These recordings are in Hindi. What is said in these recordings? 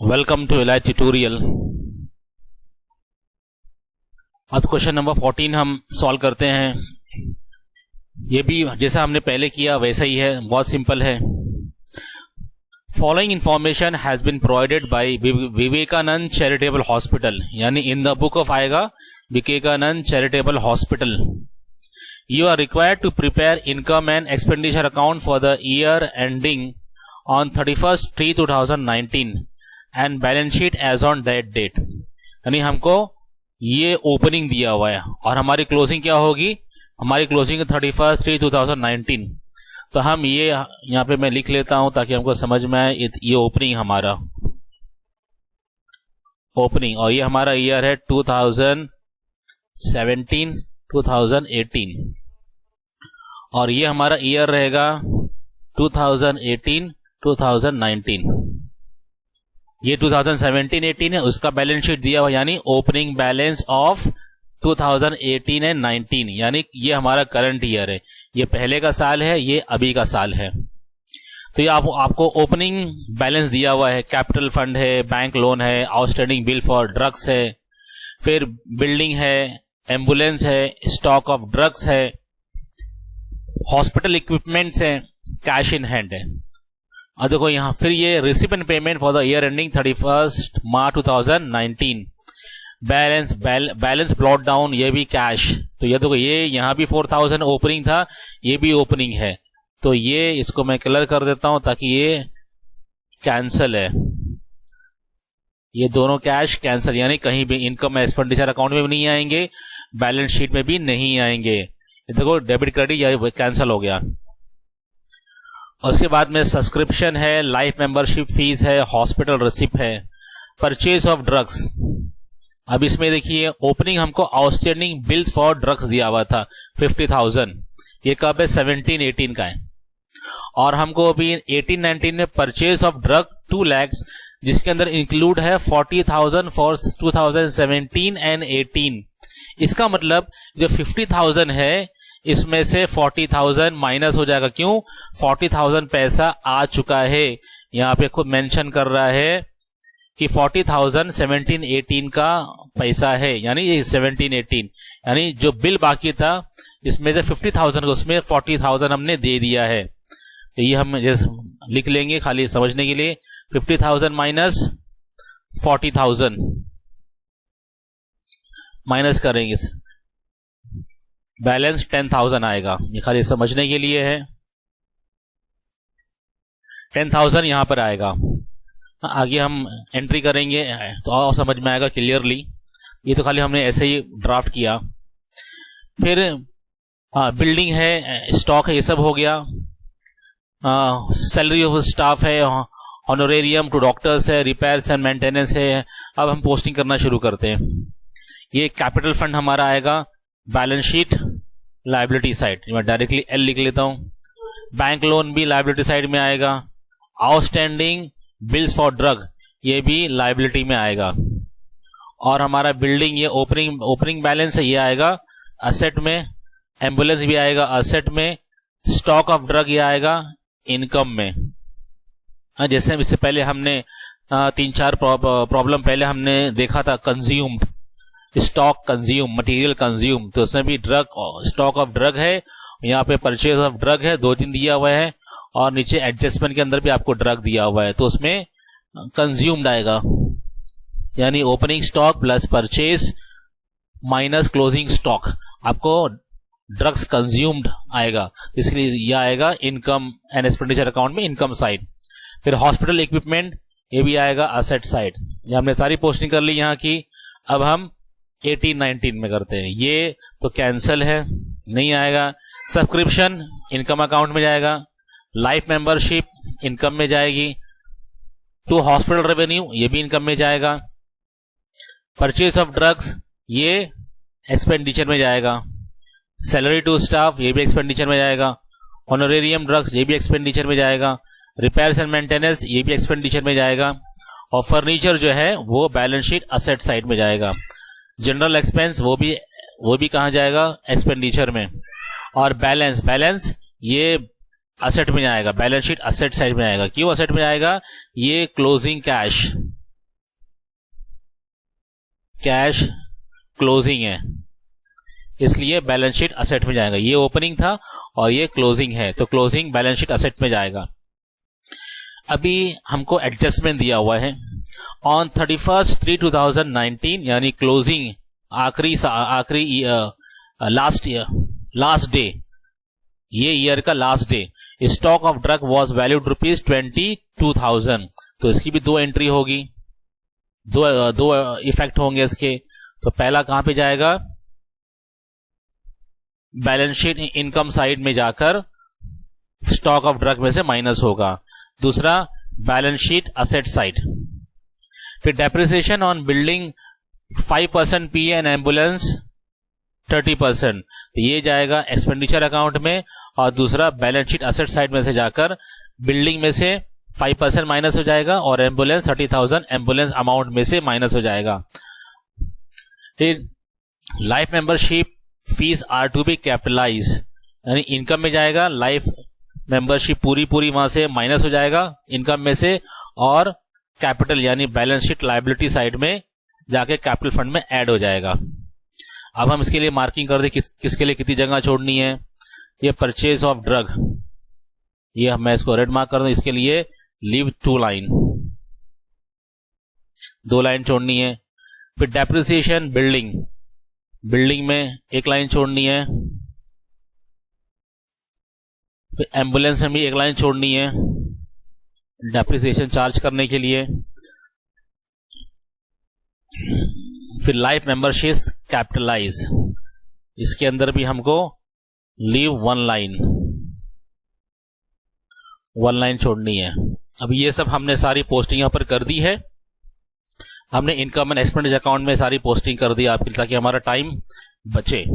Welcome to elite tutorial. अब क्वेश्चन नंबर 14 हम सॉल्व करते हैं। ये भी जैसा हमने पहले किया वैसा ही है, बहुत सिंपल है। Following information has been provided by Vivekananda charitable hospital, यानी इन द बुक ऑफ आएगा Vivekananda charitable hospital. You are required to prepare income and expenditure account for the year ending on 31/3/2019 and balance sheet as on that date. यानी हमको ये ओपनिंग दिया हुआ है और हमारी क्लोजिंग क्या होगी, हमारी क्लोजिंग 31/3/2019। तो हम ये यहाँ पे मैं लिख लेता हूं ताकि हमको समझ में आए। ये ओपनिंग हमारा ओपनिंग, और ये हमारा ईयर है 2017-2018, और ये हमारा ईयर रहेगा 2018-2019। ये 2017-18 है, उसका बैलेंस शीट दिया हुआ, यानी ओपनिंग बैलेंस ऑफ 2018 एंड 19, यानी ये हमारा करंट ईयर है। ये पहले का साल है, ये अभी का साल है। तो ये आपको ओपनिंग बैलेंस दिया हुआ है। कैपिटल फंड है, बैंक लोन है, आउटस्टैंडिंग बिल फॉर ड्रग्स है, फिर बिल्डिंग है, एम्बुलेंस है, स्टॉक ऑफ ड्रग्स है, हॉस्पिटल इक्विपमेंट्स है, कैश इन हैंड है। और देखो यहाँ फिर ये receipt and payment for the year ending 31 March 2019। Balance blot down, ये भी कैश। तो ये देखो ये यहाँ भी 4000 ओपनिंग था, ये भी ओपनिंग है। तो ये इसको मैं कलर कर देता हूं ताकि ये कैंसल है। ये दोनों कैश कैंसल, यानी कहीं भी इनकम एक्सपेंडिचर अकाउंट में भी नहीं आएंगे, बैलेंस शीट में भी नहीं आएंगे। ये देखो डेबिट क्रेडिट ये कैंसल हो गया। उसके बाद में सब्सक्रिप्शन है, लाइफ मेंबरशिप फीस है, हॉस्पिटल रिसिप्ट है, परचेज ऑफ ड्रग्स। अब इसमें देखिए ओपनिंग हमको आउटस्टैंडिंग बिल्स फॉर ड्रग्स दिया हुआ था 50,000। ये कब है, 17-18 का है। और हमको अभी 18-19 में परचेज ऑफ ड्रग 2 लाख, जिसके अंदर इंक्लूड है 40,000 फॉर 2017 एंड 18। इसका मतलब जो 50,000 है इसमें से 40,000 माइनस हो जाएगा। क्यों? 40,000 पैसा आ चुका है। यहाँ पे खुद मेंशन कर रहा है कि 40,000 17-18 का पैसा है, यानी ये 17-18, यानी जो बिल बाकी था इसमें से 50,000 उसमें 40,000 हमने दे दिया है। तो ये हम जैसे लिख लेंगे खाली समझने के लिए, 50,000 माइनस 40,000 माइनस करेंगे, बैलेंस 10,000 आएगा। ये खाली समझने के लिए है, 10,000 यहां पर आएगा। आगे हम एंट्री करेंगे तो और समझ में आएगा क्लियरली। ये तो खाली हमने ऐसे ही ड्राफ्ट किया। फिर बिल्डिंग है, स्टॉक है, ये सब हो गया। सैलरी ऑफ स्टाफ है, ऑनोरेरियम टू डॉक्टर्स है, रिपेयर्स एंड मेंटेनेंस है। अब हम पोस्टिंग करना शुरू करते हैं। ये कैपिटल फंड हमारा आएगा बैलेंस शीट लायबिलिटी साइड, मैं डायरेक्टली एल लिख लेता हूं। बैंक लोन भी लायबिलिटी साइड में आएगा। आउटस्टैंडिंग बिल्स फॉर ड्रग, ये भी लायबिलिटी में आएगा। और हमारा बिल्डिंग ये ओपनिंग बैलेंस है, ये आएगा असेट में। एम्बुलेंस भी आएगा असेट में। स्टॉक ऑफ ड्रग ये आएगा इनकम में। जैसे इससे पहले हमने 3-4 प्रॉब्लम पहले हमने देखा था, consumed, stock consume, material consume, तो उसमें भी ड्रग, स्टॉक ऑफ ड्रग है। यहाँ पे परचेज ऑफ ड्रग है, 2-3 दिया हुआ है, और नीचे एडजस्टमेंट के अंदर भी आपको ड्रग दिया हुआ है, तो उसमें कंज्यूम्ड आएगा, यानी opening stock plus purchase minus closing stock, आपको ड्रग्स कंज्यूम्ड आएगा। इसलिए यह आएगा इनकम एंड एक्सपेंडिचर अकाउंट में, इनकम साइड। फिर हॉस्पिटल इक्विपमेंट, ये भी आएगा असेट साइड। ये हमने सारी पोस्टिंग कर ली यहाँ की। अब हम 18-19 में करते हैं। ये तो कैंसल है, नहीं आएगा। सब्सक्रिप्शन इनकम अकाउंट में जाएगा। लाइफ मेंबरशिप इनकम में जाएगी। टू हॉस्पिटल रेवेन्यू, ये भी इनकम में जाएगा। परचेज ऑफ ड्रग्स, ये एक्सपेंडिचर में जाएगा। सैलरी टू स्टाफ, ये भी एक्सपेंडिचर में जाएगा। ऑनोरेरियम ड्रग्स, ये भी एक्सपेंडिचर में जाएगा। रिपेयर्स एंड मेंटेनेंस, ये भी एक्सपेंडिचर में जाएगा। और फर्नीचर जो है वो बैलेंस शीट असेट साइड में जाएगा। जनरल एक्सपेंस वो भी कहां जाएगा, एक्सपेंडिचर में। और बैलेंस ये असेट में आएगा, बैलेंस शीट असेट साइड में आएगा। क्यों असेट में आएगा? ये क्लोजिंग कैश, कैश क्लोजिंग है, इसलिए बैलेंस शीट असेट में जाएगा। ये ओपनिंग था और ये क्लोजिंग है, तो क्लोजिंग बैलेंस शीट असेट में जाएगा। अभी हमको एडजस्टमेंट दिया हुआ है ऑन 31/3/2019, यानी क्लोजिंग आखिरी लास्ट डे, ये ईयर का last day, stock of drug was valued ₹22,000। तो इसकी भी दो एंट्री होगी, दो इफेक्ट होंगे इसके। तो पहला कहां पे जाएगा, बैलेंस शीट इनकम साइड में जाकर स्टॉक ऑफ ड्रग में से माइनस होगा। दूसरा बैलेंस शीट असेट साइड। फिर depreciation on building 5% P and ambulance 30%, तो ये जाएगा एक्सपेंडिचर अकाउंट में, और दूसरा बैलेंस शीट असेट साइड में से जाकर बिल्डिंग में से 5% माइनस हो जाएगा और एम्बुलेंस 30,000 एम्बुलेंस अमाउंट में से माइनस हो जाएगा। फिर life membership fees are to be capitalize, यानी इनकम में जाएगा, लाइफ मेंबरशिप पूरी वहां से माइनस हो जाएगा इनकम में से, और कैपिटल यानी बैलेंस शीट लायबिलिटी साइड में जाके कैपिटल फंड में ऐड हो जाएगा। अब हम इसके लिए मार्किंग कर दे किसके लिए कितनी जगह छोड़नी है। ये परचेज ऑफ ड्रग, ये मैं इसको रेड मार्क कर दूं, इसके लिए लीव 2 लाइन, 2 लाइन छोड़नी है। फिर डेप्रिसिएशन बिल्डिंग में 1 लाइन छोड़नी है। फिर एम्बुलेंस में भी 1 लाइन छोड़नी है डेप्रिसिएशन चार्ज करने के लिए। फिर लाइफ मेंबरशिप कैपिटलाइज, इसके अंदर भी हमको लीव 1 लाइन छोड़नी है। अब ये सब हमने सारी पोस्टिंग यहां पर कर दी है। हमने इनकम एंड एक्सपेंडिचर अकाउंट में सारी पोस्टिंग कर दी आपके, ताकि हमारा टाइम बचे।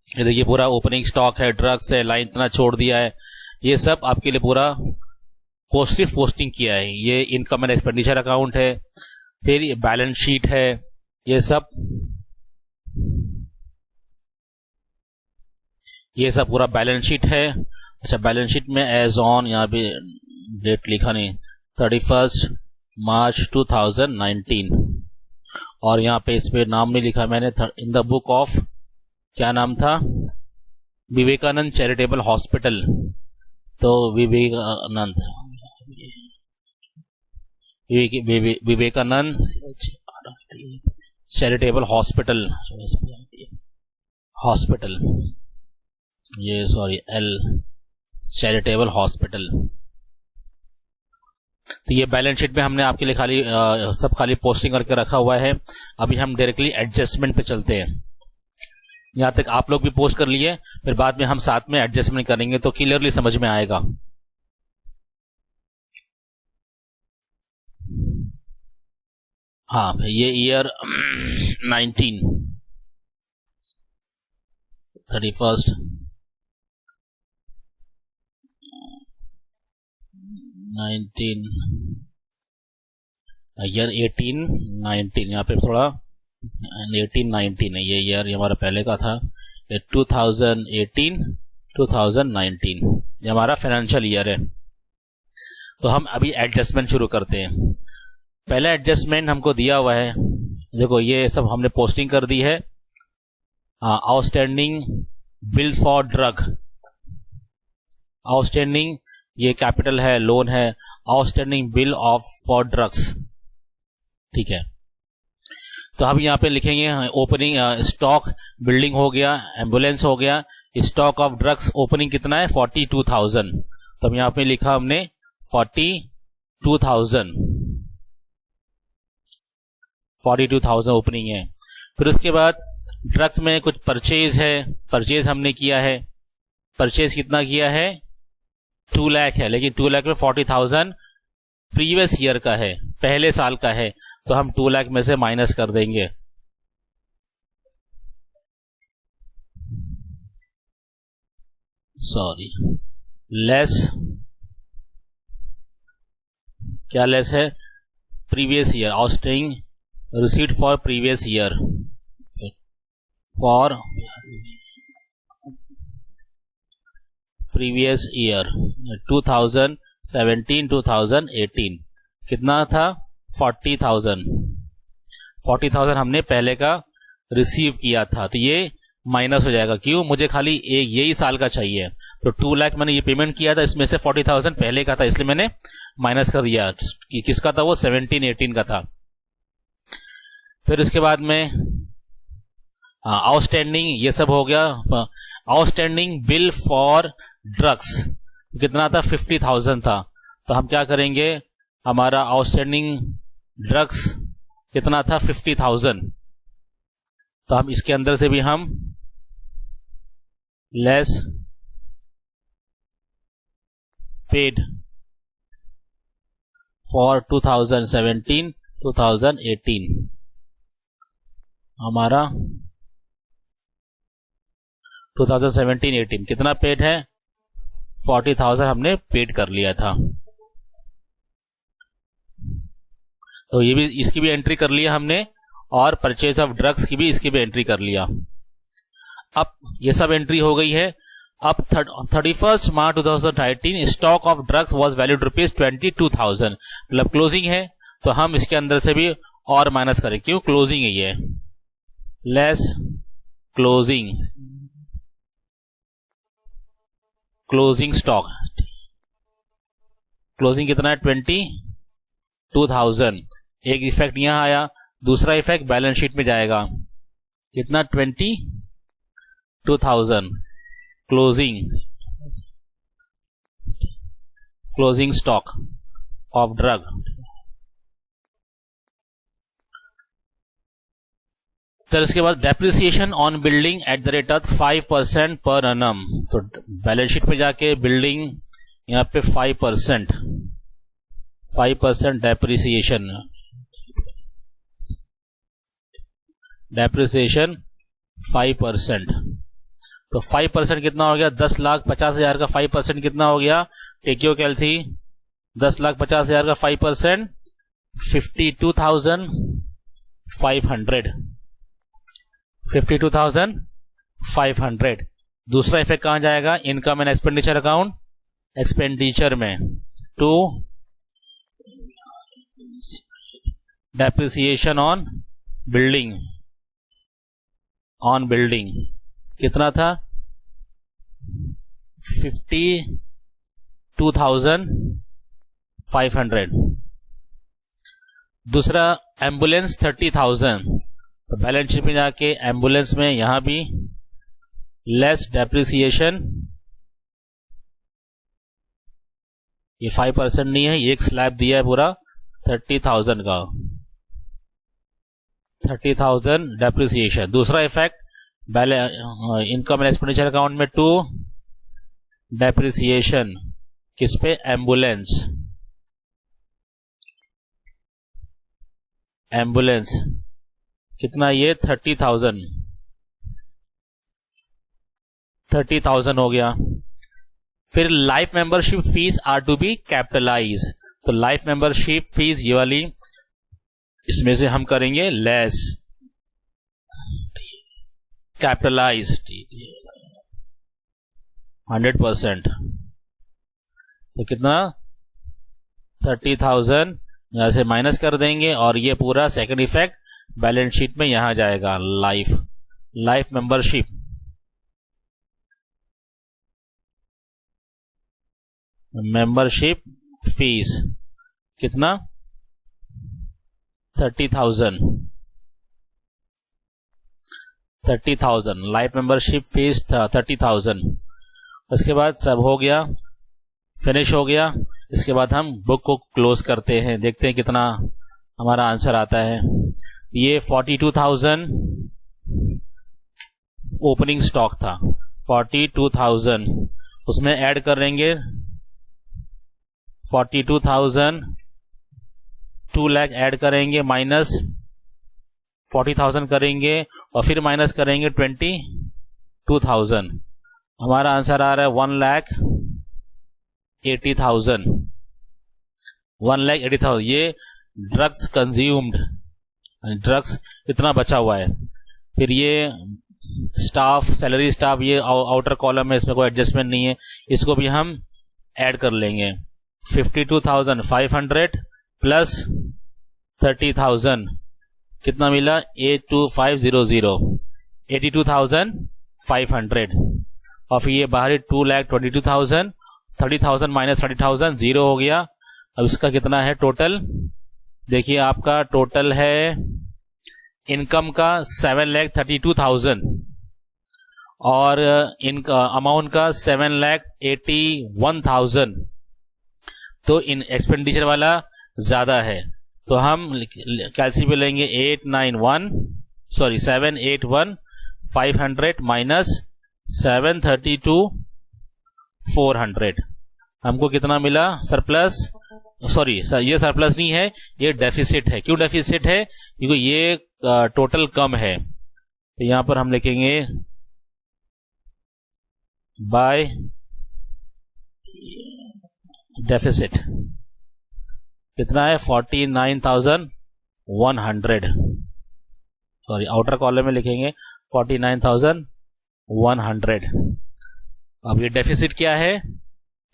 ये देखिए पूरा ओपनिंग स्टॉक है, ड्रग्स है, लाइन इतना छोड़ दिया है, ये सब आपके लिए पूरा पॉजिटिव पोस्टिंग किया है। ये इनकम एंड एक्सपेंडिचर अकाउंट है, फिर ये बैलेंस शीट है, ये सब पूरा बैलेंस शीट है। अच्छा, बैलेंस शीट में एज ऑन, यहाँ पे डेट लिखा नहीं, 31 मार्च 2019, और यहाँ पे इस पे नाम नहीं लिखा मैंने, इन द बुक ऑफ, क्या नाम था, विवेकानंद चैरिटेबल हॉस्पिटल। तो विवेकानंद चैरिटेबल हॉस्पिटल, ये सॉरी चैरिटेबल हॉस्पिटल। तो ये बैलेंस शीट में हमने आपके लिए खाली पोस्टिंग करके रखा हुआ है। अभी हम डायरेक्टली एडजस्टमेंट पे चलते हैं। यहां तक आप लोग भी पोस्ट कर लिए, फिर बाद में हम साथ में एडजस्टमेंट करेंगे तो क्लियरली समझ में आएगा। हाँ, ये ईयर 19 31 19 ईयर 18-19, यहाँ पे थोड़ा 18-19 है, ये ईयर हमारा पहले का था। 2018-2019 ये हमारा फाइनेंशियल ईयर है। तो हम अभी एडजस्टमेंट शुरू करते हैं। पहला एडजस्टमेंट हमको दिया हुआ है, देखो ये सब हमने पोस्टिंग कर दी है। Outstanding bill for drug, outstanding ये कैपिटल है, लोन है, outstanding bill of for drugs, ठीक है। तो हम यहाँ पे लिखेंगे ओपनिंग स्टॉक, बिल्डिंग हो गया, एम्बुलेंस हो गया, स्टॉक ऑफ ड्रग्स ओपनिंग कितना है 42,000। तो हम यहाँ पे लिखा हमने 42,000 ओपनिंग है। फिर उसके बाद ड्रग्स में कुछ परचेज है, परचेज हमने किया है। परचेज कितना किया है 2 लाख है, लेकिन 2 लाख में 40,000 प्रीवियस ईयर का है, पहले साल का है, तो हम 2 लाख में से माइनस कर देंगे। सॉरी, लेस, क्या लेस है, previous year, outstanding receipt for previous year, for previous year 2017-2018 कितना था 40,000। 40,000 हमने पहले का रिसीव किया था, तो ये माइनस हो जाएगा। क्यों? मुझे खाली एक यही साल का चाहिए, तो 2 लाख मैंने ये पेमेंट किया था, इसमें से 40,000 पहले का था, इसलिए मैंने माइनस कर दिया। किसका था वो? 17-18 का था। फिर इसके बाद में आउटस्टैंडिंग, ये सब हो गया। आउटस्टैंडिंग बिल फॉर ड्रग्स कितना था? 50,000 था। तो हम क्या करेंगे, हमारा आउटस्टैंडिंग ड्रग्स कितना था? 50,000। तो हम इसके अंदर से भी हम लेस पेड फॉर 2017-2018, हमारा 2017-18 कितना पेड है? 40,000 हमने पेड कर लिया था। तो ये भी, इसकी भी एंट्री कर लिया हमने, और परचेज ऑफ ड्रग्स की भी, इसकी भी एंट्री कर लिया। अब ये सब एंट्री हो गई है। अब 31 मार्च 2018 stock of drugs was valued ₹22,000, मतलब क्लोजिंग है, तो हम इसके अंदर से भी और माइनस करें। क्यों? क्लोजिंग है ये। लेस क्लोजिंग स्टॉक, क्लोजिंग कितना है? 22,000। एक इफेक्ट यहां आया, दूसरा इफेक्ट बैलेंस शीट में जाएगा। कितना? 22,000 क्लोजिंग स्टॉक ऑफ ड्रग। फिर इसके बाद depreciation on building at the rate of 5% per annum. तो बैलेंस शीट में जाके बिल्डिंग यहां पे 5% डेप्रिसिएशन 5%। तो 5% कितना हो गया? 10,50,000 का 5% कितना हो गया? टेकियो कैलसी, 10,50,000 का 5% 52,500। 52,500। दूसरा इफेक्ट कहां जाएगा? Income and expenditure account, expenditure में टू डेप्रिसिएशन ऑन बिल्डिंग कितना था? 52,500। दूसरा एम्बुलेंस 30,000। तो बैलेंस शीट में जाके एम्बुलेंस में यहां भी लेस डेप्रिसिएशन, ये 5% नहीं है, ये एक स्लैब दिया है पूरा 30,000 का, 30,000 डेप्रिसिएशन। दूसरा effect income and expenditure account में टू डेप्रिसिएशन, किस पे? एम्बुलेंस कितना? ये 30,000 हो गया। फिर life membership fees are to be capitalize. तो लाइफ मेंबरशिप फीस ये वाली, इसमें से हम करेंगे लेस कैपिटलाइज 100%। तो कितना? 30,000 यहां से माइनस कर देंगे, और ये पूरा सेकंड इफेक्ट बैलेंस शीट में यहां जाएगा। लाइफ मेंबरशिप फीस कितना? 30,000 लाइफ मेंबरशिप फीस 30,000। उसके बाद सब हो गया, फिनिश हो गया। इसके बाद हम बुक को क्लोज करते हैं, देखते हैं कितना हमारा आंसर आता है। ये 42,000 ओपनिंग स्टॉक था, 42,000, उसमें ऐड करेंगे 42,000, 2 लाख ऐड करेंगे, माइनस 40,000 करेंगे, और फिर माइनस करेंगे 22,000। हमारा आंसर आ रहा है 1,80,000। 1,80,000 ये ड्रग्स कंज्यूम्ड, ड्रग्स इतना बचा हुआ है। फिर ये स्टाफ, सैलरी स्टाफ, ये आउटर कॉलम है, इसमें कोई एडजस्टमेंट नहीं है, इसको भी हम ऐड कर लेंगे। 52,500 प्लस 30,000, कितना मिला 82500 82,500 और फिर ये बाहरी 2,22,000 30,000 माइनस 30,000 जीरो हो गया। अब इसका कितना है टोटल, देखिए आपका टोटल है इनकम का 7,32,000 और इनका अमाउंट का 7,81,000, तो इन एक्सपेंडिचर वाला ज्यादा है, तो हम कैलसी पे लेंगे 781,500 माइनस 732,400, हमको कितना मिला सरप्लस, सॉरी ये सरप्लस नहीं है, ये डेफिसिट है। क्यों डेफिसिट है, क्योंकि ये टोटल कम है, तो यहां पर हम लिखेंगे बाय डेफिसिट, कितना है 49,100, सॉरी आउटर कॉलम में लिखेंगे 49,100। अब ये डेफिसिट क्या है,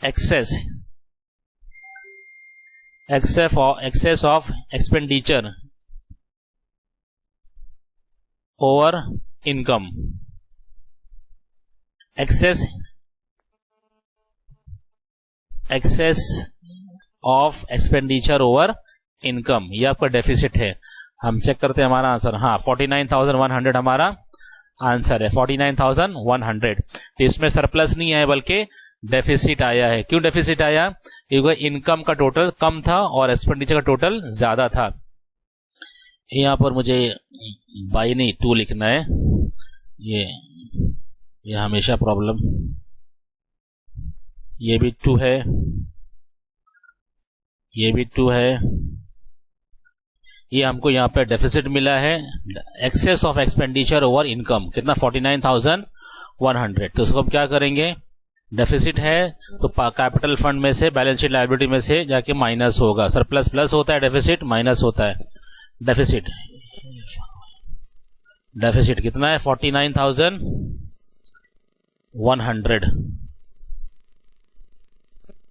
excess of expenditure over income, excess of expenditure over income, ये आपका डेफिसिट है। हम चेक करते हैं हमारा आंसर, हाँ 49,100 हमारा आंसर है, 49,100। तो इसमें सरप्लस नहीं है बल्कि डेफिसिट आया है। क्यों डेफिसिट आया, क्योंकि इनकम का टोटल कम था और एक्सपेंडिचर का टोटल ज्यादा था। यहां पर मुझे बाई नहीं 2 लिखना है, ये हमेशा प्रॉब्लम, ये भी 2 है, ये भी 2 है, ये हमको यहाँ पे डेफिसिट मिला है, excess of expenditure over income कितना 49,100। तो उसको हम क्या करेंगे, डेफिसिट है तो कैपिटल फंड में से, बैलेंस शीट लायबिलिटी में से जाके माइनस होगा, सरप्लस प्लस होता है, डेफिसिट माइनस होता है। डेफिसिट कितना है 49,100,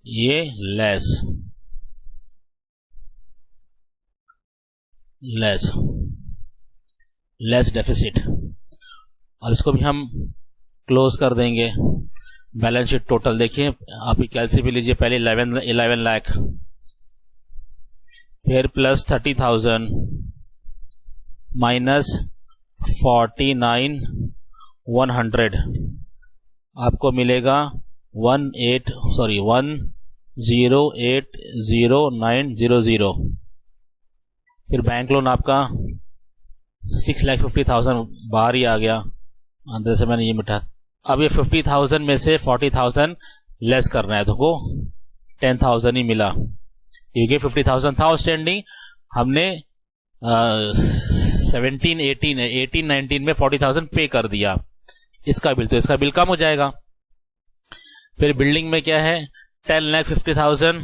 ये लेस डेफिसिट, और इसको भी हम क्लोज कर देंगे। बैलेंस शीट टोटल देखिए, आप कैलसी भी लीजिए, पहले 11 लाख, फिर प्लस 30,000 माइनस 49,100, आपको मिलेगा 1,080,900। फिर बैंक लोन आपका 6,50,000 बाहर ही आ गया, अंदर से मैंने ये मिटा। अब ये 50,000 में से 40,000 लेस करना है, तो को 10,000 ही मिला, क्योंकि 50,000 था आउटस्टैंडिंग, हमने 18-19 में 40,000 पे कर दिया इसका बिल, तो इसका बिल कम हो जाएगा। फिर बिल्डिंग में क्या है 10,50,000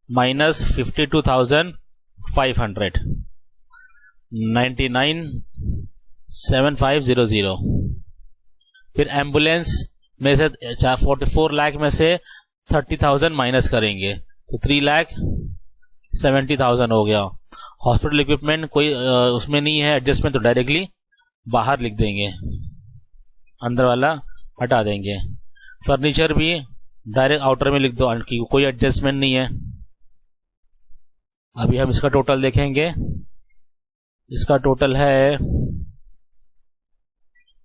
माइनस 52,500, 99,7500। फिर एम्बुलेंस में से 44 लाख में से 30,000 माइनस करेंगे तो 3,70,000 हो गया। हॉस्पिटल इक्विपमेंट कोई उसमें नहीं है एडजस्टमेंट, तो डायरेक्टली बाहर लिख देंगे, अंदर वाला हटा देंगे। फर्नीचर भी डायरेक्ट आउटर में लिख दो, कोई एडजस्टमेंट नहीं है। अभी हम इसका टोटल देखेंगे, इसका टोटल है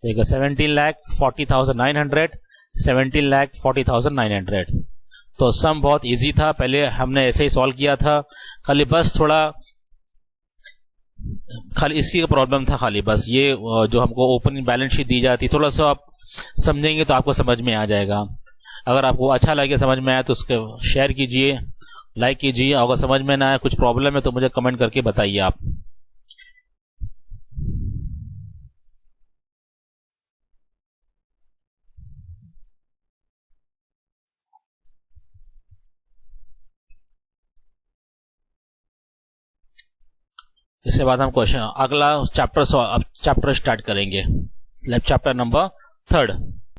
17,40,900, 17,40,900। तो सम बहुत इजी था, पहले हमने ऐसे ही सॉल्व किया था, खाली बस थोड़ा खाली इसी का प्रॉब्लम था, खाली बस ये जो हमको ओपनिंग बैलेंस शीट दी जाती, थोड़ा सा आप समझेंगे तो आपको समझ में आ जाएगा। अगर आपको अच्छा लगे, समझ में आया तो उसके शेयर कीजिए, लाइक कीजिए। अगर समझ में ना आया, कुछ प्रॉब्लम है तो मुझे कमेंट करके बताइए आप। इसके बाद हम क्वेश्चन अगला चैप्टर स्टार्ट करेंगे, चैप्टर नंबर 3।